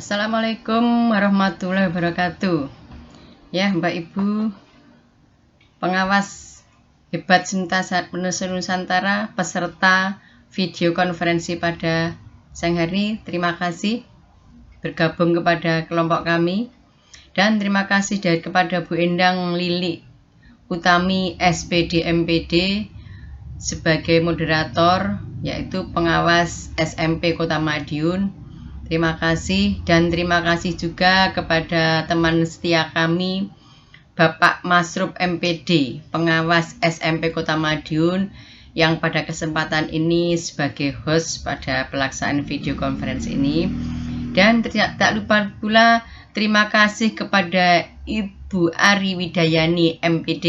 Assalamualaikum warahmatullahi wabarakatuh. Ya, Mbak Ibu, pengawas hebat Nusantara, peserta video konferensi pada siang hari, terima kasih bergabung kepada kelompok kami. Dan terima kasih kepada Bu Endang Lili Utami SPD MPD sebagai moderator, yaitu pengawas SMP Kota Madiun. Terima kasih, dan terima kasih juga kepada teman setia kami, Bapak Masrub MPD, pengawas SMP Kota Madiun, yang pada kesempatan ini sebagai host pada pelaksanaan video conference ini. Dan tak lupa pula terima kasih kepada Ibu Ari Widayani MPD,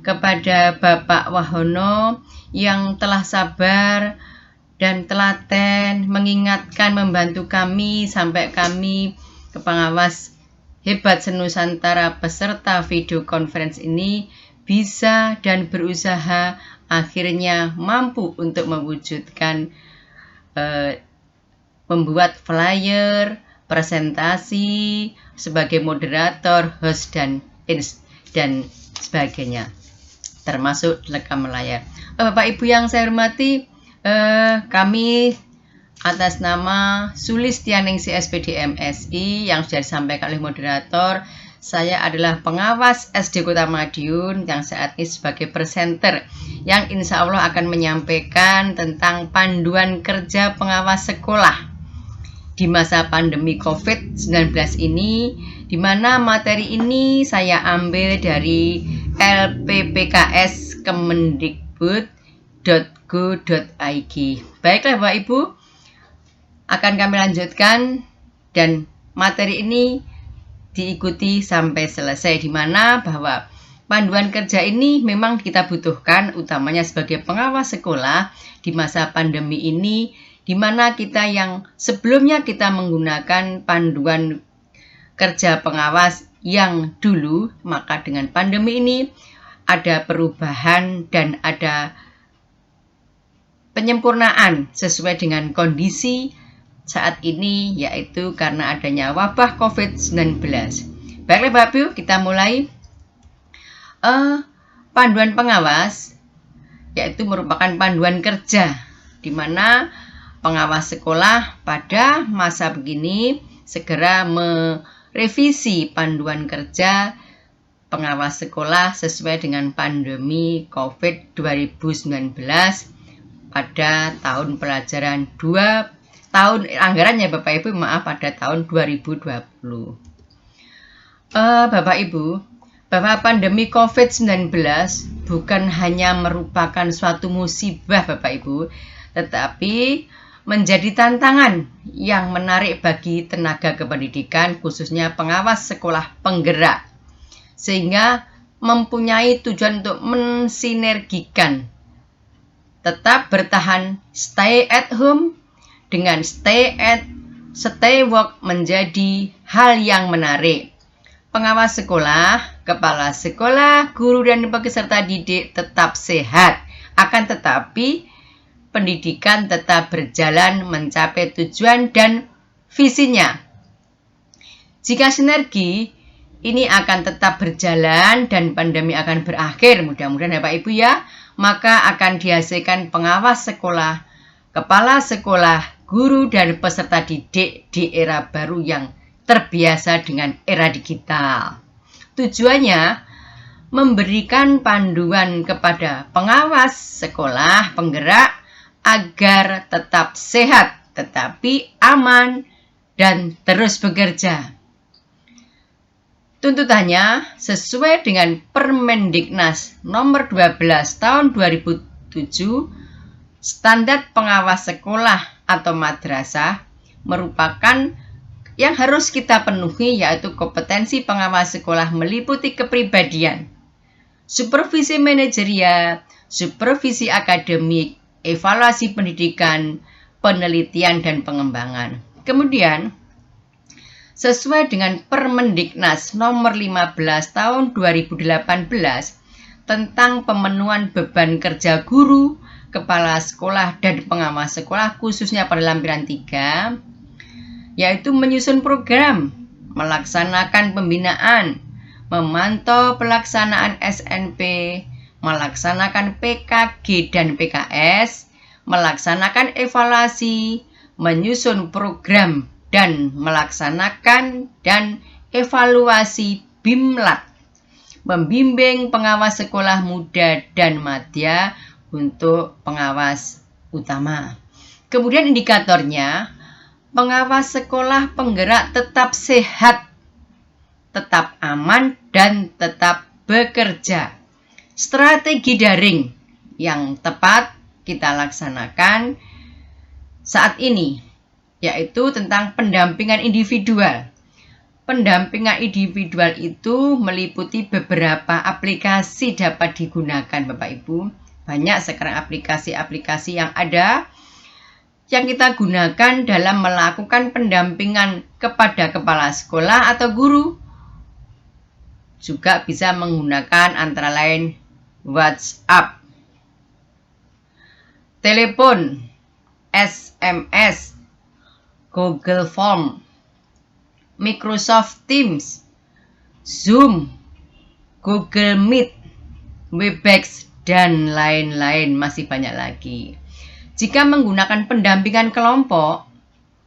kepada Bapak Wahono yang telah sabar dan telaten mengingatkan, membantu kami sampai kami ke pengawas hebat Nusantara peserta video conference ini bisa dan berusaha akhirnya mampu untuk mewujudkan membuat flyer, presentasi sebagai moderator, host dan sebagainya, termasuk rekam layar. Bapak Ibu yang saya hormati, kami atas nama Sulistianingsi SPD MSI yang sudah disampaikan oleh moderator, saya adalah pengawas SD Kota Madiun yang saat ini sebagai presenter yang insya Allah akan menyampaikan tentang panduan kerja pengawas sekolah di masa pandemi COVID-19 ini, di mana materi ini saya ambil dari LPPKS Kemendikbud.go.id. Baiklah Bapak Ibu, akan kami lanjutkan dan materi ini diikuti sampai selesai, di mana bahwa panduan kerja ini memang kita butuhkan utamanya sebagai pengawas sekolah di masa pandemi ini, di mana kita yang sebelumnya kita menggunakan panduan kerja pengawas yang dulu, maka dengan pandemi ini ada perubahan dan ada penyempurnaan sesuai dengan kondisi saat ini, yaitu karena adanya wabah COVID-19. Baiklah Bapak Ibu, kita mulai. Panduan pengawas yaitu merupakan panduan kerja di mana pengawas sekolah pada masa begini segera merevisi panduan kerja pengawas sekolah sesuai dengan pandemi COVID 2019 pada tahun pelajaran tahun anggarannya Bapak Ibu, pada tahun 2020. Bapak Ibu, bahwa pandemi COVID-19 bukan hanya merupakan suatu musibah Bapak Ibu, tetapi menjadi tantangan yang menarik bagi tenaga kependidikan, khususnya pengawas sekolah penggerak, sehingga mempunyai tujuan untuk mensinergikan tetap bertahan stay at home dengan stay work menjadi hal yang menarik. Pengawas sekolah, kepala sekolah, guru dan peserta didik tetap sehat, akan tetapi pendidikan tetap berjalan mencapai tujuan dan visinya. Jika sinergi ini akan tetap berjalan dan pandemi akan berakhir, mudah-mudahan Bapak Ibu ya, maka akan dihasilkan pengawas sekolah, kepala sekolah, guru dan peserta didik di era baru yang terbiasa dengan era digital. Tujuannya memberikan panduan kepada pengawas sekolah penggerak agar tetap sehat tetapi aman dan terus bekerja. Tuntutannya sesuai dengan Permendiknas nomor 12 tahun 2007, standar pengawas sekolah atau madrasah merupakan yang harus kita penuhi, yaitu kompetensi pengawas sekolah meliputi kepribadian, supervisi manajerial, supervisi akademik, evaluasi pendidikan, penelitian dan pengembangan. Kemudian sesuai dengan Permendiknas nomor 15 tahun 2018 tentang pemenuhan beban kerja guru, kepala sekolah dan pengawas sekolah khususnya pada lampiran 3, yaitu menyusun program, melaksanakan pembinaan, memantau pelaksanaan SNP, melaksanakan PKG dan PKS, melaksanakan evaluasi, menyusun program dan melaksanakan dan evaluasi BIMLAT, membimbing pengawas sekolah muda dan madya untuk pengawas utama. Kemudian indikatornya, pengawas sekolah penggerak tetap sehat, tetap aman, dan tetap bekerja. Strategi daring yang tepat kita laksanakan saat ini, yaitu tentang pendampingan individual. Pendampingan individual itu meliputi beberapa aplikasi dapat digunakan Bapak Ibu. Banyak sekarang aplikasi-aplikasi yang ada yang kita gunakan dalam melakukan pendampingan kepada kepala sekolah atau guru. Juga bisa menggunakan antara lain WhatsApp, telepon, SMS, Google Form, Microsoft Teams, Zoom, Google Meet, Webex, dan lain-lain, masih banyak lagi. Jika menggunakan pendampingan kelompok,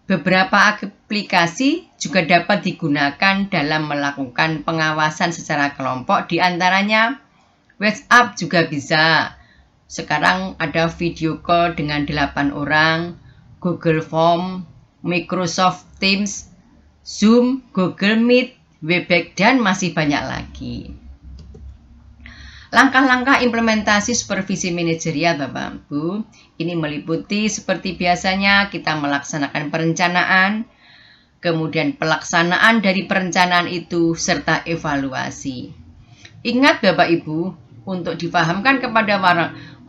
beberapa aplikasi juga dapat digunakan dalam melakukan pengawasan secara kelompok, diantaranya WhatsApp juga bisa. Sekarang ada video call dengan 8 orang, Google Form, Microsoft Teams, Zoom, Google Meet, Webex, dan masih banyak lagi. Langkah-langkah implementasi supervisi manajerial Bapak Ibu, ini meliputi seperti biasanya kita melaksanakan perencanaan, kemudian pelaksanaan dari perencanaan itu, serta evaluasi. Ingat Bapak Ibu, untuk dipahamkan kepada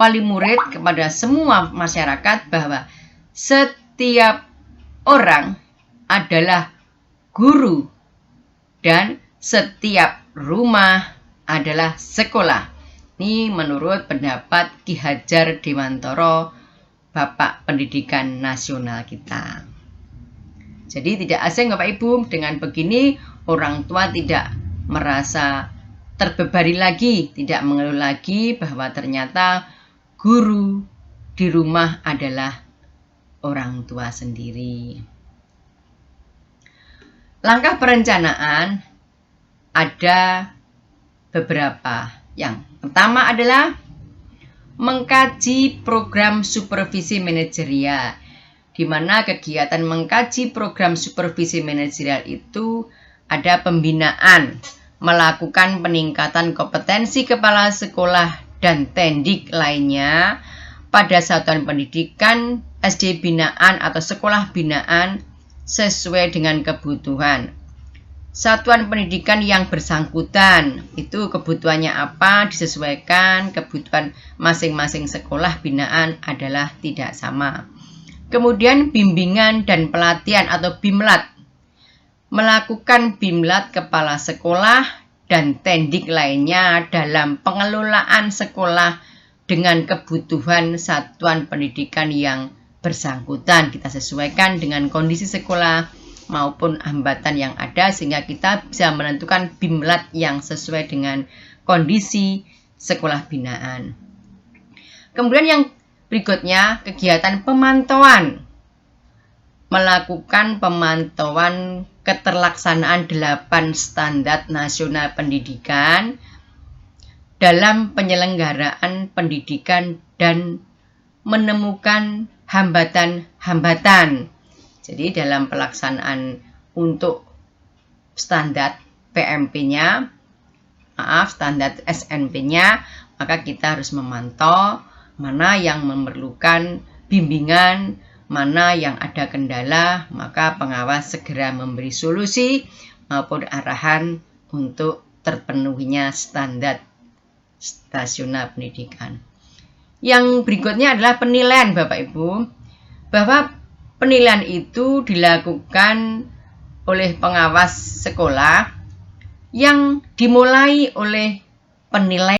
wali murid, kepada semua masyarakat bahwa setiap orang adalah guru dan setiap rumah adalah sekolah. Ini menurut pendapat Ki Hajar Dewantara, Bapak Pendidikan Nasional kita. Jadi tidak asing Bapak Ibu, dengan begini orang tua tidak merasa terbebani lagi, tidak mengeluh lagi bahwa ternyata guru di rumah adalah orang tua sendiri. Langkah perencanaan ada beberapa. Yang pertama adalah mengkaji program supervisi manajerial, di mana kegiatan mengkaji program supervisi manajerial itu ada pembinaan, melakukan peningkatan kompetensi kepala sekolah dan tendik lainnya pada satuan pendidikan, SD binaan atau sekolah binaan sesuai dengan kebutuhan satuan pendidikan yang bersangkutan. Itu kebutuhannya apa, disesuaikan. Kebutuhan masing-masing sekolah binaan adalah tidak sama. Kemudian bimbingan dan pelatihan atau BIMLAT, melakukan BIMLAT kepala sekolah dan tendik lainnya dalam pengelolaan sekolah dengan kebutuhan satuan pendidikan yang bersangkutan. Kita sesuaikan dengan kondisi sekolah maupun hambatan yang ada, sehingga kita bisa menentukan BIMLAT yang sesuai dengan kondisi sekolah binaan. Kemudian yang berikutnya, kegiatan pemantauan. Melakukan pemantauan keterlaksanaan 8 standar nasional pendidikan dalam penyelenggaraan pendidikan dan menemukan hambatan-hambatan. Jadi dalam pelaksanaan untuk standar PMP-nya, standar SNP-nya, maka kita harus memantau mana yang memerlukan bimbingan, mana yang ada kendala, maka pengawas segera memberi solusi maupun arahan untuk terpenuhinya standar nasional pendidikan. Yang berikutnya adalah penilaian Bapak Ibu, bahwa penilaian itu dilakukan oleh pengawas sekolah yang dimulai oleh penilaian